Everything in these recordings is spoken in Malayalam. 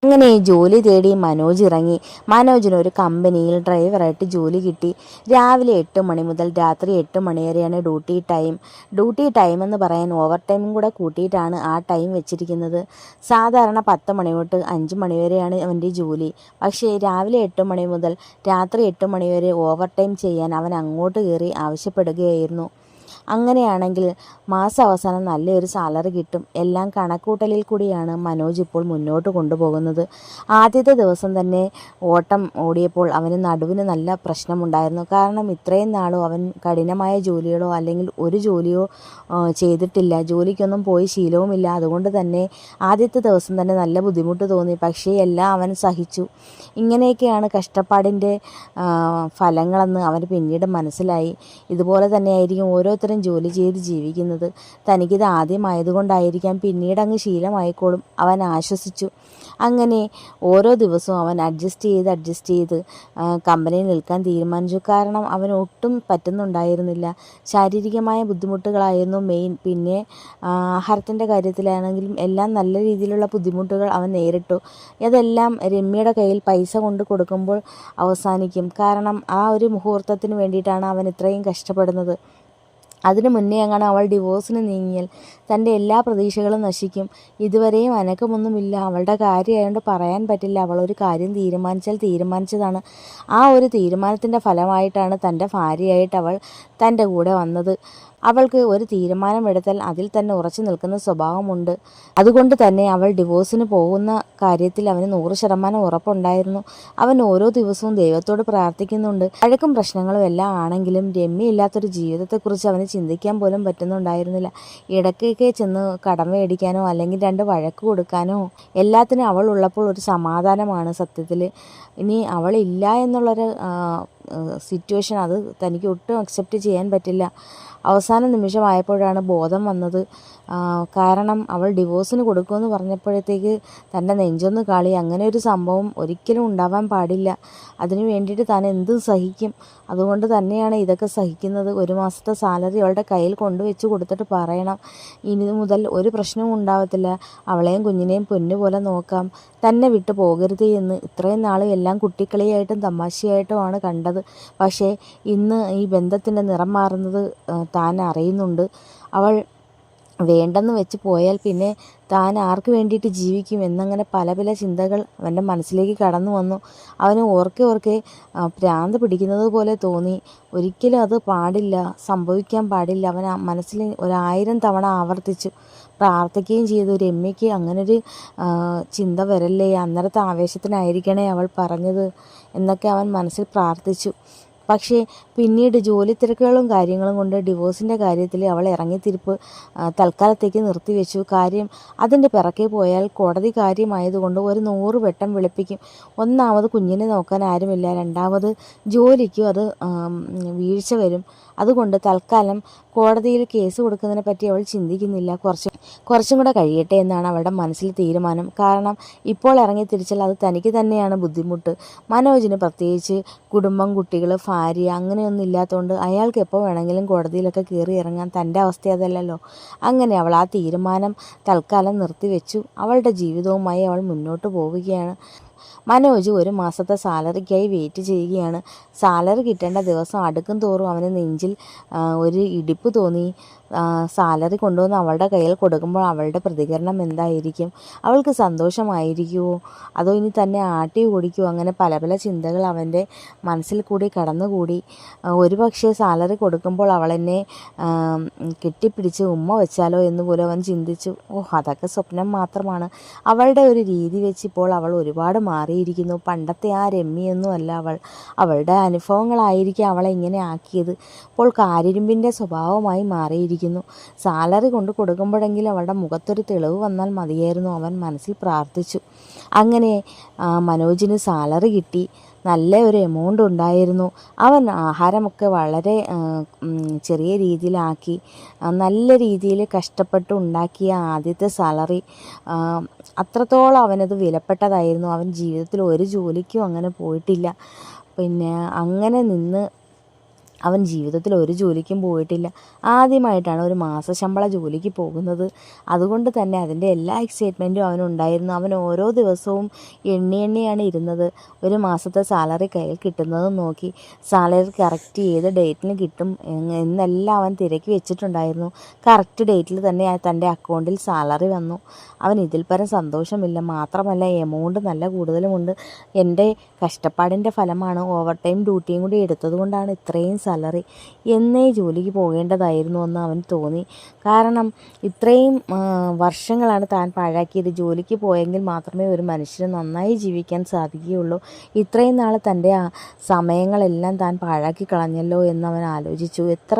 അങ്ങനെ ജോലി തേടി മനോജ് ഇറങ്ങി. മനോജിന് ഒരു കമ്പനിയിൽ ഡ്രൈവറായിട്ട് ജോലി കിട്ടി. രാവിലെ 8 മണി മുതൽ രാത്രി 8 മണി വരെയാണ് ഡ്യൂട്ടി ടൈം എന്ന് പറയാൻ ഓവർ ടൈമും കൂടെ കൂട്ടിയിട്ടാണ് ആ ടൈം വെച്ചിരിക്കുന്നത്. സാധാരണ 10 മണി തൊട്ട് 5 മണി വരെയാണ് അവൻ്റെ ജോലി. പക്ഷേ രാവിലെ 8 മണി മുതൽ രാത്രി 8 മണി വരെ ഓവർ ടൈം ചെയ്യാൻ അവൻ അങ്ങോട്ട് കയറി ആവശ്യപ്പെടുകയായിരുന്നു. അങ്ങനെയാണെങ്കിൽ മാസാവസാനം നല്ലൊരു സാലറി കിട്ടും. എല്ലാം കണക്കൂട്ടലിൽ കൂടിയാണ് മനോജ് ഇപ്പോൾ മുന്നോട്ട് കൊണ്ടുപോകുന്നത്. ആദ്യത്തെ ദിവസം തന്നെ ഓട്ടം ഓടിയപ്പോൾ അവന് നടുവിന് നല്ല പ്രശ്നമുണ്ടായിരുന്നു. കാരണം ഇത്രയും നാളും അവൻ കഠിനമായ ജോലികളോ അല്ലെങ്കിൽ ഒരു ജോലിയോ ചെയ്തിട്ടില്ല. ജോലിക്കൊന്നും പോയി ശീലവുമില്ല. അതുകൊണ്ട് തന്നെ ആദ്യത്തെ ദിവസം തന്നെ നല്ല ബുദ്ധിമുട്ട് തോന്നി. പക്ഷേ എല്ലാം അവൻ സഹിച്ചു. ഇങ്ങനെയൊക്കെയാണ് കഷ്ടപ്പാടിൻ്റെ ഫലങ്ങളെന്ന് അവന് പിന്നീട് മനസ്സിലായി. ഇതുപോലെ തന്നെയായിരിക്കും ഓരോരുത്തരും ജോലി ചെയ്ത് ജീവിക്കുന്നത്. തനിക്കിത് ആദ്യമായതുകൊണ്ടായിരിക്കാം, പിന്നീട് അങ്ങ് ശീലമായിക്കോളും, അവൻ ആശ്വസിച്ചു. അങ്ങനെ ഓരോ ദിവസവും അവൻ അഡ്ജസ്റ്റ് ചെയ്ത് കമ്പനിയിൽ നിൽക്കാൻ തീരുമാനിച്ചു. കാരണം അവന് ഒട്ടും പറ്റുന്നുണ്ടായിരുന്നില്ല. ശാരീരികമായ ബുദ്ധിമുട്ടുകളായിരുന്നു മെയിൻ. പിന്നെ ആഹാരത്തിൻ്റെ കാര്യത്തിലാണെങ്കിലും എല്ലാം നല്ല രീതിയിലുള്ള ബുദ്ധിമുട്ടുകൾ അവൻ നേരിട്ടു. അതെല്ലാം രമ്യയുടെ കയ്യിൽ പൈസ കൊണ്ട് കൊടുക്കുമ്പോൾ അവസാനിക്കും. കാരണം ആ ഒരു മുഹൂർത്തത്തിന് വേണ്ടിയിട്ടാണ് അവൻ ഇത്രയും കഷ്ടപ്പെടുന്നത്. അതിനു മുന്നേ അങ്ങനെ അവൾ ഡിവോഴ്സിന് നീങ്ങിയാൽ തൻ്റെ എല്ലാ പ്രതീക്ഷകളും നശിക്കും. ഇതുവരെയും അനക്കമൊന്നുമില്ല. അവളുടെ കാര്യമായതുകൊണ്ട് പറയാൻ പറ്റില്ല. അവളൊരു കാര്യം തീരുമാനിച്ചാൽ തീരുമാനിച്ചതാണ്. ആ ഒരു തീരുമാനത്തിൻ്റെ ഫലമായിട്ടാണ് തൻ്റെ ഭാര്യയായിട്ട് അവൾ തൻ്റെ കൂടെ വന്നത്. അവൾക്ക് ഒരു തീരുമാനമെടുത്താൽ അതിൽ തന്നെ ഉറച്ചു നിൽക്കുന്ന സ്വഭാവമുണ്ട്. അതുകൊണ്ട് തന്നെ അവൾ ഡിവോഴ്സിന് പോകുന്ന കാര്യത്തിൽ അവന് 100% ഉറപ്പുണ്ടായിരുന്നു. അവൻ ഓരോ ദിവസവും ദൈവത്തോട് പ്രാർത്ഥിക്കുന്നുണ്ട്. വഴക്കും പ്രശ്നങ്ങളും എല്ലാം ആണെങ്കിലും രമ്യയില്ലാത്തൊരു ജീവിതത്തെക്കുറിച്ച് അവന് ചിന്തിക്കാൻ പോലും പറ്റുന്നുണ്ടായിരുന്നില്ല. ഇടയ്ക്കൊക്കെ ചെന്ന് കടം മേടിക്കാനോ അല്ലെങ്കിൽ 2 വഴക്ക് കൊടുക്കാനോ എല്ലാത്തിനും അവൾ ഉള്ളപ്പോൾ ഒരു സമാധാനമാണ് സത്യത്തിൽ. ഇനി അവളില്ല എന്നുള്ളൊരു സിറ്റുവേഷൻ അത് തനിക്ക് ഒട്ടും അക്സെപ്റ്റ് ചെയ്യാൻ പറ്റില്ല. അവസാന നിമിഷമായപ്പോഴാണ് ബോധം വന്നത്. കാരണം അവൾ ഡിവോഴ്സിന് കൊടുക്കുമെന്ന് പറഞ്ഞപ്പോഴത്തേക്ക് തൻ്റെ നെഞ്ചൊന്ന് കാളി. അങ്ങനെ ഒരു സംഭവം ഒരിക്കലും ഉണ്ടാവാൻ പാടില്ല. അതിനു വേണ്ടിയിട്ട് താൻ എന്തും സഹിക്കും. അതുകൊണ്ട് തന്നെയാണ് ഇതൊക്കെ സഹിക്കുന്നത്. 1 മാസത്തെ സാലറി അവളുടെ കയ്യിൽ കൊണ്ടുവച്ച് കൊടുത്തിട്ട് പറയണം, ഇനി മുതൽ ഒരു പ്രശ്നവും ഉണ്ടാവത്തില്ല, അവളെയും കുഞ്ഞിനെയും പൊന്നുപോലെ നോക്കാം, തന്നെ വിട്ടു പോകരുത് എന്ന്. ഇത്രയും നാളും എല്ലാം കുട്ടിക്കളിയായിട്ടും തമാശയായിട്ടുമാണ് കണ്ടത്. പക്ഷേ ഇന്ന് ഈ ബന്ധത്തിൻ്റെ നിറം മാറുന്നത് താൻ അറിയുന്നുണ്ട്. അവൾ വേണ്ടെന്ന് വെച്ച് പോയാൽ പിന്നെ താൻ ആർക്ക് വേണ്ടിയിട്ട് ജീവിക്കും എന്നങ്ങനെ പല പല ചിന്തകൾ അവൻ്റെ മനസ്സിലേക്ക് കടന്നു വന്നു. അവന് ഓർക്കെ ഭ്രാന്ത് പിടിക്കുന്നത് പോലെ തോന്നി. ഒരിക്കലും അത് പാടില്ല, സംഭവിക്കാൻ പാടില്ല. അവൻ മനസ്സിൽ 1000 തവണ ആവർത്തിച്ചു പ്രാർത്ഥിക്കുകയും ചെയ്തു. രമ്യയ്ക്ക് അങ്ങനൊരു ചിന്ത വരല്ലേ, അന്നേരത്തെ ആവേശത്തിനായിരിക്കണേ അവൾ പറഞ്ഞത് എന്നൊക്കെ അവൻ മനസ്സിൽ പ്രാർത്ഥിച്ചു. പക്ഷേ പിന്നീട് ജോലി തിരക്കുകളും കാര്യങ്ങളും കൊണ്ട് ഡിവോഴ്സിൻ്റെ കാര്യത്തിൽ അവൾ ഇറങ്ങിത്തിരിപ്പ് തൽക്കാലത്തേക്ക് നിർത്തിവെച്ചു. കാര്യം അതിൻ്റെ പിറകെ പോയാൽ കോടതി കാര്യമായതുകൊണ്ട് ഒരു 100 വട്ടം വിളിപ്പിക്കും. ഒന്നാമത് കുഞ്ഞിനെ നോക്കാൻ ആരുമില്ല, രണ്ടാമത് ജോലിക്കും അത് വീഴ്ച വരും. അതുകൊണ്ട് തൽക്കാലം കോടതിയിൽ കേസ് കൊടുക്കുന്നതിനെ പറ്റി അവൾ ചിന്തിക്കുന്നില്ല. കുറച്ചും കൂടെ കഴിയട്ടെ എന്നാണ് അവളുടെ മനസ്സിൽ തീരുമാനം. കാരണം ഇപ്പോൾ ഇറങ്ങിത്തിരിച്ചാൽ അത് തനിക്ക് തന്നെയാണ് ബുദ്ധിമുട്ട്. മനോജിന് പ്രത്യേകിച്ച് കുടുംബം, കുട്ടികൾ, ഭാര്യ അങ്ങനെയൊന്നും ഇല്ലാത്തതുകൊണ്ട് അയാൾക്ക് എപ്പോൾ വേണമെങ്കിലും കോടതിയിലൊക്കെ കയറി ഇറങ്ങാൻ. തൻ്റെ അവസ്ഥ അതല്ലല്ലോ. അങ്ങനെ അവൾ ആ തീരുമാനം തൽക്കാലം നിർത്തിവെച്ചു. അവളുടെ ജീവിതവുമായി അവൾ മുന്നോട്ട് പോവുകയാണ്. മനോജ് 1 മാസത്തെ സാലറിക്കായി വെയിറ്റ് ചെയ്യുകയാണ്. സാലറി കിട്ടേണ്ട ദിവസം അടുക്കും തോറും അവന് നെഞ്ചിൽ ഒരു ഇടിപ്പ് തോന്നി. സാലറി കൊണ്ടുവന്ന് അവളുടെ കയ്യിൽ കൊടുക്കുമ്പോൾ അവളുടെ പ്രതികരണം എന്തായിരിക്കും? അവൾക്ക് സന്തോഷമായിരിക്കുമോ, അതോ ഇനി തന്നെ ആട്ടി ഓടിക്കുമോ? അങ്ങനെ പല പല ചിന്തകൾ അവൻ്റെ മനസ്സിൽ കൂടി കടന്നുകൂടി. ഒരുപക്ഷെ സാലറി കൊടുക്കുമ്പോൾ അവളെന്നെ കെട്ടിപ്പിടിച്ച് ഉമ്മ വെച്ചാലോ എന്ന് പോലും അവൻ ചിന്തിച്ചു. അതൊക്കെ സ്വപ്നം മാത്രമാണ്. അവളുടെ ഒരു രീതി വെച്ച് ഇപ്പോൾ അവൾ ഒരുപാട് മാറിയിരിക്കുന്നു. പണ്ടത്തെ ആ രമ്യൊന്നും അല്ല അവൾ. അവളുടെ അനുഭവങ്ങളായിരിക്കും അവളെ ഇങ്ങനെ ആക്കിയത്. ഇപ്പോൾ കാരിരുമ്പിൻ്റെ സ്വഭാവമായി മാറിയിരിക്കുന്നു. സാലറി കൊണ്ട് കൊടുക്കുമ്പോഴെങ്കിലും അവളുടെ മുഖത്തൊരു തെളിവ് വന്നാൽ മതിയായിരുന്നു, അവൻ മനസ്സിൽ പ്രാർത്ഥിച്ചു. അങ്ങനെ മനോജിന് സാലറി കിട്ടി. നല്ല ഒരു എമൗണ്ട് ഉണ്ടായിരുന്നു. അവൻ ആഹാരമൊക്കെ വളരെ ചെറിയ രീതിയിലാക്കി. നല്ല രീതിയിൽ കഷ്ടപ്പെട്ട് ഉണ്ടാക്കിയ ആദ്യത്തെ സാലറി അത്രത്തോളം അവനത് വിലപ്പെട്ടതായിരുന്നു. അവൻ ജീവിതത്തിൽ ഒരു ജോലിക്കും അങ്ങനെ പോയിട്ടില്ല. പിന്നെ അങ്ങനെ നിന്ന് അവൻ ജീവിതത്തിൽ ഒരു ജോലിക്കും പോയിട്ടില്ല. ആദ്യമായിട്ടാണ് ഒരു മാസശമ്പള ജോലിക്ക് പോകുന്നത്. അതുകൊണ്ട് തന്നെ അതിൻ്റെ എല്ലാ എക്സൈറ്റ്മെൻറ്റും അവനുണ്ടായിരുന്നു. അവൻ ഓരോ ദിവസവും എണ്ണിയാണ് ഇരുന്നത്. ഒരു മാസത്തെ സാലറി കയ്യിൽ കിട്ടുന്നതും നോക്കി. സാലറി കറക്റ്റ് ഏത് ഡേറ്റിന് കിട്ടും എന്നെല്ലാം അവൻ തിരക്കി വെച്ചിട്ടുണ്ടായിരുന്നു. കറക്റ്റ് ഡേറ്റിൽ തന്നെ തൻ്റെ അക്കൗണ്ടിൽ സാലറി വന്നു. അവൻ ഇതിൽ പരം സന്തോഷമില്ല. മാത്രമല്ല എമൗണ്ട് നല്ല കൂടുതലുമുണ്ട്. എൻ്റെ കഷ്ടപ്പാടിൻ്റെ ഫലമാണ്. ഓവർ ടൈം ഡ്യൂട്ടിയും കൂടി എടുത്തതുകൊണ്ടാണ് ഇത്രയും സാലറി. എന്നേ ജോലിക്ക് പോകേണ്ടതായിരുന്നു എന്ന് അവന് തോന്നി. കാരണം ഇത്രയും വർഷങ്ങളാണ് താൻ പാഴാക്കിയത്. ജോലിക്ക് പോയെങ്കിൽ മാത്രമേ ഒരു മനുഷ്യന് നന്നായി ജീവിക്കാൻ സാധിക്കുകയുള്ളൂ. ഇത്രയും നാൾ തൻ്റെ സമയങ്ങളെല്ലാം താൻ പാഴാക്കി കളഞ്ഞല്ലോ എന്നവൻ ആലോചിച്ചു. എത്ര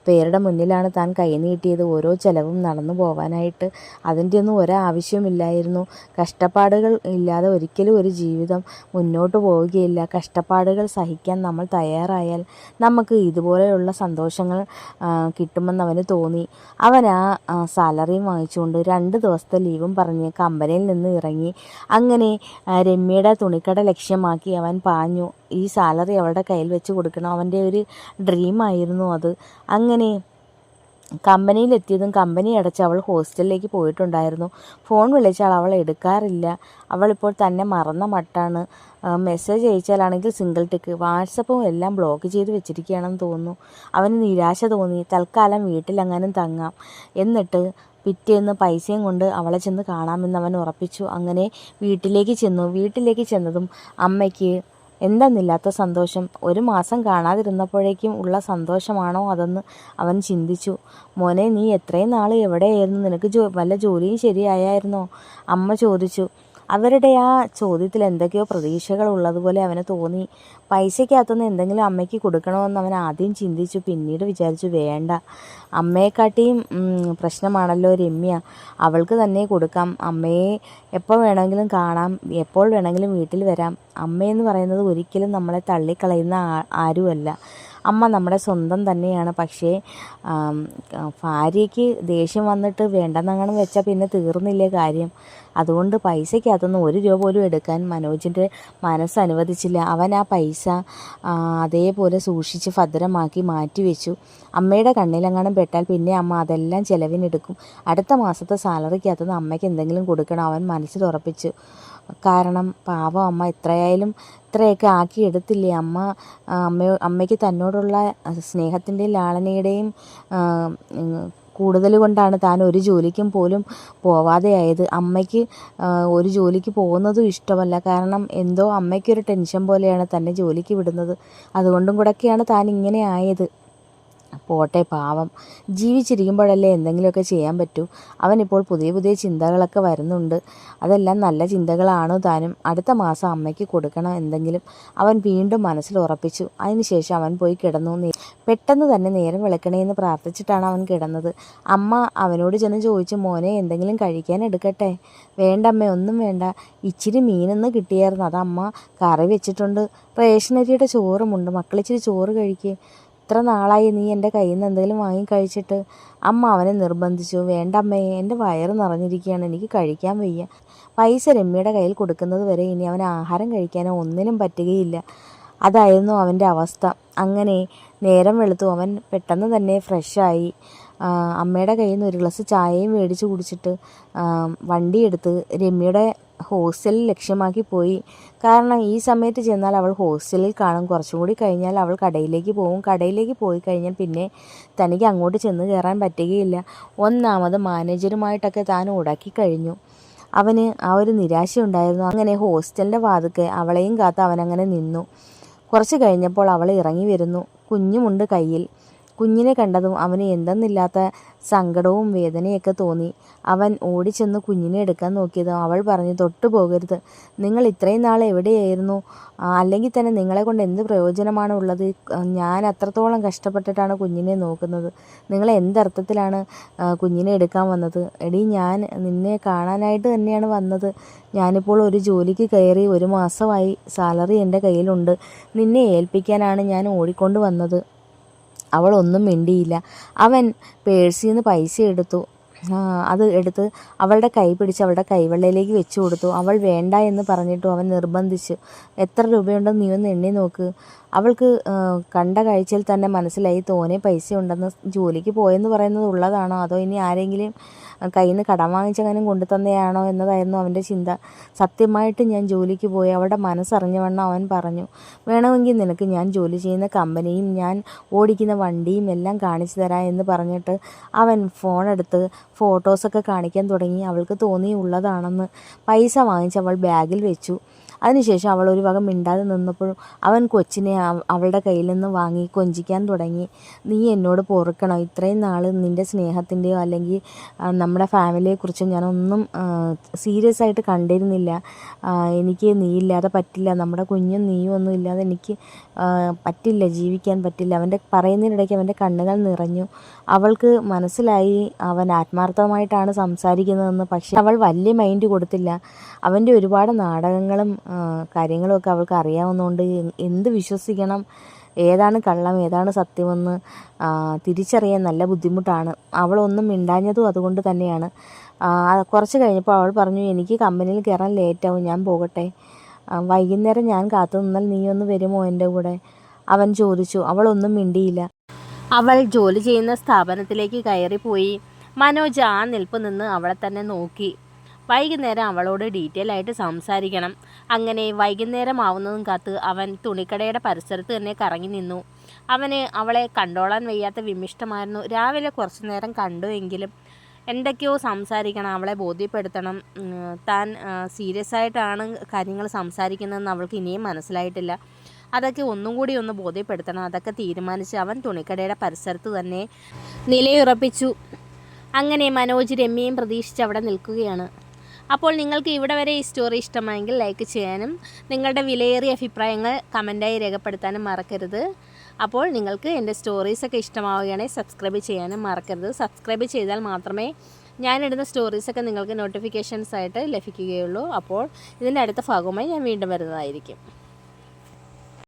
പേരുടെ മുന്നിലാണ് താൻ കൈ നീട്ടിയത് ഓരോ ചിലവും നടന്നു പോകാനായിട്ട്. അതിൻ്റെ ഒന്നും ഒരാവശ്യമില്ലായിരുന്നു. കഷ്ടപ്പാടുകൾ ഇല്ലാതെ ഒരിക്കലും ഒരു ജീവിതം മുന്നോട്ട് പോവുകയില്ല. കഷ്ടപ്പാടുകൾ സഹിക്കാൻ നമ്മൾ തയ്യാറായാൽ നമുക്ക് ഇതുപോലെയുള്ള സന്തോഷങ്ങൾ കിട്ടുമെന്ന് അവന് തോന്നി. അവൻ ആ സാലറിയും വാങ്ങിച്ചുകൊണ്ട് 2 ദിവസത്തെ ലീവും പറഞ്ഞ് കമ്പനിയിൽ നിന്ന് ഇറങ്ങി. അങ്ങനെ രമ്യയുടെ തുണിക്കട ലക്ഷ്യമാക്കി അവൻ പാഞ്ഞു. ഈ സാലറി അവളുടെ കയ്യിൽ വെച്ച് കൊടുക്കണം. അവൻ്റെ ഒരു ഡ്രീമായിരുന്നു അത്. അങ്ങനെ കമ്പനിയിലെത്തിയതും കമ്പനി അടച്ച് അവൾ ഹോസ്റ്റലിലേക്ക് പോയിട്ടുണ്ടായിരുന്നു. ഫോൺ വിളിച്ചാൽ അവൾ എടുക്കാറില്ല. അവളിപ്പോൾ തന്നെ മറന്ന മട്ടാണ്. മെസ്സേജ് അയച്ചാലാണെങ്കിൽ സിംഗിൾ ടിക്ക്. വാട്സപ്പും എല്ലാം ബ്ലോക്ക് ചെയ്ത് വെച്ചിരിക്കുകയാണെന്ന് തോന്നുന്നു. അവന് നിരാശ തോന്നി. തൽക്കാലം വീട്ടിലെങ്ങാനും തങ്ങാം, എന്നിട്ട് പിറ്റേന്ന് പൈസയും കൊണ്ട് അവളെ ചെന്ന് കാണാമെന്ന് അവൻ ഉറപ്പിച്ചു. അങ്ങനെ വീട്ടിലേക്ക് ചെന്നതും അമ്മയ്ക്ക് എന്തെന്നില്ലാത്ത സന്തോഷം. 1 മാസം കാണാതിരുന്നപ്പോഴേക്കും ഉള്ള സന്തോഷമാണോ അതെന്ന് അവൻ ചിന്തിച്ചു. മോനെ, നീ എത്രയും നാൾ എവിടെയായിരുന്നു? നിനക്ക് വല്ല ജോലിയും ശരിയായിരുന്നോ? അമ്മ ചോദിച്ചു. അവരുടെ ആ ചോദ്യത്തിൽ എന്തൊക്കെയോ പ്രതീക്ഷകൾ ഉള്ളതുപോലെ അവന് തോന്നി. പൈസയ്ക്കകത്തുനിന്ന് എന്തെങ്കിലും അമ്മയ്ക്ക് കൊടുക്കണമെന്ന് അവൻ ആദ്യം ചിന്തിച്ചു. പിന്നീട് വിചാരിച്ചു, വേണ്ട, അമ്മയെക്കാട്ടിയും പ്രശ്നമാണല്ലോ രമ്യ. അവൾക്ക് തന്നെ കൊടുക്കാം. അമ്മയെ എപ്പോൾ വേണമെങ്കിലും കാണാം, എപ്പോൾ വേണമെങ്കിലും വീട്ടിൽ വരാം. അമ്മയെന്ന് പറയുന്നത് ഒരിക്കലും നമ്മളെ തള്ളിക്കളയുന്ന ആരുമല്ല. അമ്മ നമ്മുടെ സ്വന്തം തന്നെയാണ്. പക്ഷേ ഭാര്യയ്ക്ക് ദേഷ്യം വന്നിട്ട് വേണ്ടെന്നങ്ങനെ വെച്ചാൽ പിന്നെ തീർന്നില്ലേ കാര്യം. അതുകൊണ്ട് പൈസയ്ക്കകത്തുനിന്ന് 1 രൂപ പോലും എടുക്കാൻ മനോജിൻ്റെ മനസ്സ് അനുവദിച്ചില്ല. അവൻ ആ പൈസ അതേപോലെ സൂക്ഷിച്ച് ഭദ്രമാക്കി മാറ്റിവെച്ചു. അമ്മയുടെ കണ്ണിലെങ്ങാനും പെട്ടാൽ പിന്നെ അമ്മ അതെല്ലാം ചെലവിനെടുക്കും. അടുത്ത മാസത്തെ സാലറിക്കകത്തുനിന്ന് അമ്മയ്ക്ക് എന്തെങ്കിലും കൊടുക്കണം അവൻ മനസ്സിൽ ഉറപ്പിച്ചു. കാരണം പാവം അമ്മ ഇത്രയൊക്കെ ആക്കിയെടുത്തില്ലേ. അമ്മയ്ക്ക് തന്നോടുള്ള സ്നേഹത്തിൻ്റെയും ലാളനയുടെയും കൂടുതൽ കൊണ്ടാണ് താൻ ഒരു ജോലിക്കും പോലും പോവാതെയായത്. അമ്മയ്ക്ക് ഒരു ജോലിക്ക് പോകുന്നതും ഇഷ്ടമല്ല. കാരണം എന്തോ അമ്മയ്ക്കൊരു ടെൻഷൻ പോലെയാണ് തന്നെ ജോലിക്ക് വിടുന്നത്. അതുകൊണ്ടും കൂടെയൊക്കെയാണ് താൻ ഇങ്ങനെ ആയത്. പോട്ടെ, പാവം, ജീവിച്ചിരിക്കുമ്പോഴല്ലേ എന്തെങ്കിലുമൊക്കെ ചെയ്യാൻ പറ്റൂ. അവനിപ്പോൾ പുതിയ ചിന്തകളൊക്കെ വരുന്നുണ്ട്. അതെല്ലാം നല്ല ചിന്തകളാണോ താനും. അടുത്ത മാസം അമ്മയ്ക്ക് കൊടുക്കണം എന്തെങ്കിലും അവൻ വീണ്ടും മനസ്സിൽ ഉറപ്പിച്ചു. അതിനുശേഷം അവൻ പോയി കിടന്നു. പെട്ടെന്ന് തന്നെ നേരം വെളുക്കണേന്ന് പ്രാർത്ഥിച്ചിട്ടാണ് അവൻ കിടന്നത്. അമ്മ അവനോട് ചെന്ന് ചോദിച്ചു, മോനെ, എന്തെങ്കിലും കഴിക്കാൻ എടുക്കട്ടെ? വേണ്ടമ്മേ, ഒന്നും വേണ്ട. ഇച്ചിരി മീനൊന്ന് കിട്ടിയായിരുന്നു, അത് അമ്മ കറി വെച്ചിട്ടുണ്ട്. റേഷനരിയുടെ ചോറുമുണ്ട്, മക്കളിച്ചിരി ചോറ് കഴിക്കുക. ഇത്ര നാളായി നീ എൻ്റെ കയ്യിൽ നിന്ന് എന്തെങ്കിലും വാങ്ങി കഴിച്ചിട്ട്. അമ്മ അവനെ നിർബന്ധിച്ചു. വേണ്ടമ്മേ, എൻ്റെ വയറ് നിറഞ്ഞിരിക്കുകയാണ്, എനിക്ക് കഴിക്കാൻ വയ്യ. പൈസ രമ്യയുടെ കയ്യിൽ കൊടുക്കുന്നത് വരെ ഇനി അവൻ ആഹാരം കഴിക്കാനോ ഒന്നിനും പറ്റുകയില്ല. അതായിരുന്നു അവൻ്റെ അവസ്ഥ. അങ്ങനെ നേരം വെളുത്തു. അവൻ പെട്ടെന്ന് തന്നെ ഫ്രഷായി അമ്മയുടെ കയ്യിൽ നിന്ന് 1 ഗ്ലാസ് ചായയും മേടിച്ച് കുടിച്ചിട്ട് വണ്ടിയെടുത്ത് രമ്യയുടെ ഹോസ്റ്റലിൽ ലക്ഷ്യമാക്കി പോയി. കാരണം ഈ സമയത്ത് ചെന്നാൽ അവൾ ഹോസ്റ്റലിൽ കാണും. കുറച്ചും കൂടി കഴിഞ്ഞാൽ അവൾ കടയിലേക്ക് പോകും. കടയിലേക്ക് പോയി കഴിഞ്ഞാൽ പിന്നെ തനിക്ക് അങ്ങോട്ട് ചെന്ന് കയറാൻ പറ്റുകയില്ല. ഒന്നാമത് മാനേജറുമായിട്ടൊക്കെ താൻ ഉടക്കി കഴിഞ്ഞു. അവന് ആ ഒരു നിരാശയുണ്ടായിരുന്നു. അങ്ങനെ ഹോസ്റ്റലിൻ്റെ വാതിൽക്ക് അവളെയും കാത്ത് അവനങ്ങനെ നിന്നു. കുറച്ച് കഴിഞ്ഞപ്പോൾ അവൾ ഇറങ്ങി വരുന്നു. കുഞ്ഞുമുണ്ട് കയ്യിൽ. കുഞ്ഞിനെ കണ്ടതും അവന് എന്തെന്നില്ലാത്ത സങ്കടവും വേദനയൊക്കെ തോന്നി. അവൻ ഓടിച്ചെന്ന് കുഞ്ഞിനെ എടുക്കാൻ നോക്കിയതും അവൾ പറഞ്ഞു, തൊട്ടു പോകരുത്. നിങ്ങൾ ഇത്രയും നാൾ എവിടെയായിരുന്നു? അല്ലെങ്കിൽ തന്നെ നിങ്ങളെ കൊണ്ട് എന്ത് പ്രയോജനമാണ് ഉള്ളത്? ഞാൻ അത്രത്തോളം കഷ്ടപ്പെട്ടിട്ടാണ് കുഞ്ഞിനെ നോക്കുന്നത്. നിങ്ങൾ എന്തർത്ഥത്തിലാണ് കുഞ്ഞിനെ എടുക്കാൻ വന്നത്? എടീ, ഞാൻ നിന്നെ കാണാനായിട്ട് തന്നെയാണ് വന്നത്. ഞാനിപ്പോൾ ഒരു ജോലിക്ക് കയറി 1 മാസമായി. സാലറി എൻ്റെ കയ്യിലുണ്ട്. നിന്നെ ഏൽപ്പിക്കാനാണ് ഞാൻ ഓടിക്കൊണ്ട് വന്നത്. അവൾ ഒന്നും മിണ്ടിയില്ല. അവൻ പേഴ്സിൽ നിന്ന് പൈസ എടുത്തു. അത് എടുത്ത് അവളുടെ കൈ പിടിച്ച് അവളുടെ കൈവെള്ളയിലേക്ക് വെച്ചു കൊടുത്തു. അവൾ വേണ്ട എന്ന് പറഞ്ഞിട്ടും അവൻ നിർബന്ധിച്ചു. എത്ര രൂപയുണ്ടെന്ന് നീ ഒന്ന് എണ്ണി നോക്ക്. അവൾക്ക് കണ്ട കാഴ്ചയിൽ തന്നെ മനസ്സിലായി തോനെ പൈസ ഉണ്ടെന്ന്. ജോലിക്ക് പോയെന്ന് പറയുന്നത് ഉള്ളതാണോ അതോ ഇനി ആരെങ്കിലും കയ്യിൽ നിന്ന് കടം വാങ്ങിച്ചെങ്ങാനും കൊണ്ടു തന്നെയാണോ എന്നതായിരുന്നു അവൻ്റെ ചിന്ത. സത്യമായിട്ട് ഞാൻ ജോലിക്ക് പോയി. അവളുടെ മനസ്സറിഞ്ഞവണ്ണം അവൻ പറഞ്ഞു, വേണമെങ്കിൽ നിനക്ക് ഞാൻ ജോലി ചെയ്യുന്ന കമ്പനിയും ഞാൻ ഓടിക്കുന്ന വണ്ടിയും എല്ലാം കാണിച്ചു തരാം എന്ന് പറഞ്ഞിട്ട് അവൻ ഫോണെടുത്ത് ഫോട്ടോസൊക്കെ കാണിക്കാൻ തുടങ്ങി. അവൾക്ക് തോന്നി ഉള്ളതാണെന്ന്. പൈസ വാങ്ങിച്ച് അവൾ ബാഗിൽ വെച്ചു. അതിനുശേഷം അവൾ ഒരു വക മിണ്ടാതെ നിന്നപ്പോഴും അവൻ കൊച്ചിനെ അവളുടെ കയ്യിൽ നിന്ന് വാങ്ങി കൊഞ്ചിക്കാൻ തുടങ്ങി. നീ എന്നോട് പൊറുക്കണം. ഇത്രയും നാൾ നിൻ്റെ സ്നേഹത്തിൻ്റെയോ അല്ലെങ്കിൽ നമ്മുടെ ഫാമിലിയെക്കുറിച്ചോ ഞാനൊന്നും സീരിയസ് ആയിട്ട് കണ്ടിരുന്നില്ല. എനിക്ക് നീ ഇല്ലാതെ പറ്റില്ല, നമ്മുടെ കുഞ്ഞും നീയും ഒന്നും ഇല്ലാതെ എനിക്ക് പറ്റില്ല, ജീവിക്കാൻ പറ്റില്ല. അവൻ്റെ പറയുന്നതിനിടയ്ക്ക് അവൻ്റെ കണ്ണുകൾ നിറഞ്ഞു. അവൾക്ക് മനസ്സിലായി അവൻ ആത്മാർത്ഥമായിട്ടാണ് സംസാരിക്കുന്നതെന്ന്. പക്ഷേ അവൾ വലിയ മൈൻഡ് കൊടുത്തില്ല. അവൻ്റെ ഒരുപാട് നാടകങ്ങളും കാര്യങ്ങളുമൊക്കെ അവൾക്ക് അറിയാവുന്നതുകൊണ്ട് എന്ത് വിശ്വസിക്കണം, ഏതാണ് കള്ളം ഏതാണ് സത്യമെന്ന് തിരിച്ചറിയാൻ നല്ല ബുദ്ധിമുട്ടാണ്. അവളൊന്നും മിണ്ടാഞ്ഞതും അതുകൊണ്ട് തന്നെയാണ്. കുറച്ച് കഴിഞ്ഞപ്പോൾ അവൾ പറഞ്ഞു, എനിക്ക് കമ്പനിയിൽ കയറാൻ ലേറ്റാവും, ഞാൻ പോകട്ടെ. വൈകുന്നേരം ഞാൻ കാത്തു നിന്നാൽ നീ ഒന്ന് വരുമോ എൻ്റെ കൂടെ? അവൻ ചോദിച്ചു. അവളൊന്നും മിണ്ടിയില്ല. അവൾ ജോലി ചെയ്യുന്ന സ്ഥാപനത്തിലേക്ക് കയറിപ്പോയി. മനോജ് ആ നിൽപ്പ് നിന്ന് അവളെ തന്നെ നോക്കി. വൈകുന്നേരം അവളോട് ഡീറ്റെയിൽ ആയിട്ട് സംസാരിക്കണം. അങ്ങനെ വൈകുന്നേരം ആവുന്നതും കാത്ത് അവൻ തുണിക്കടയുടെ പരിസരത്ത് തന്നെ കറങ്ങി നിന്നു. അവന് അവളെ കണ്ടോളാൻ വയ്യാത്ത വിമിഷ്ടമായിരുന്നു. രാവിലെ കുറച്ചു നേരം കണ്ടു എങ്കിലും എന്തൊക്കെയോ സംസാരിക്കണം, അവളെ ബോധ്യപ്പെടുത്തണം. താൻ സീരിയസ് ആയിട്ടാണ് കാര്യങ്ങൾ സംസാരിക്കുന്നതെന്ന് അവൾക്ക് ഇനിയും മനസ്സിലായിട്ടില്ല. അതൊക്കെ ഒന്നും കൂടി ഒന്ന് ബോധ്യപ്പെടുത്തണം. അതൊക്കെ തീരുമാനിച്ച് അവൻ തുണിക്കടയുടെ പരിസരത്ത് തന്നെ നിലയുറപ്പിച്ചു. അങ്ങനെ മനോജ് രമ്യയും പ്രതീക്ഷിച്ച് അവിടെ നിൽക്കുകയാണ്. അപ്പോൾ നിങ്ങൾക്ക് ഇവിടെ വരെ ഈ സ്റ്റോറി ഇഷ്ടമായെങ്കിൽ ലൈക്ക് ചെയ്യാനും നിങ്ങളുടെ വിലയേറിയ അഭിപ്രായങ്ങൾ കമൻറ്റായി രേഖപ്പെടുത്താനും മറക്കരുത്. അപ്പോൾ നിങ്ങൾക്ക് എൻ്റെ സ്റ്റോറീസൊക്കെ ഇഷ്ടമാവുകയാണെങ്കിൽ സബ്സ്ക്രൈബ് ചെയ്യാനും മറക്കരുത്. സബ്സ്ക്രൈബ് ചെയ്താൽ മാത്രമേ ഞാനിടുന്ന സ്റ്റോറീസൊക്കെ നിങ്ങൾക്ക് നോട്ടിഫിക്കേഷൻസ് ആയിട്ട് ലഭിക്കുകയുള്ളൂ. അപ്പോൾ ഇതിൻ്റെ അടുത്ത ഭാഗവുമായി ഞാൻ വീണ്ടും വരുന്നതായിരിക്കും.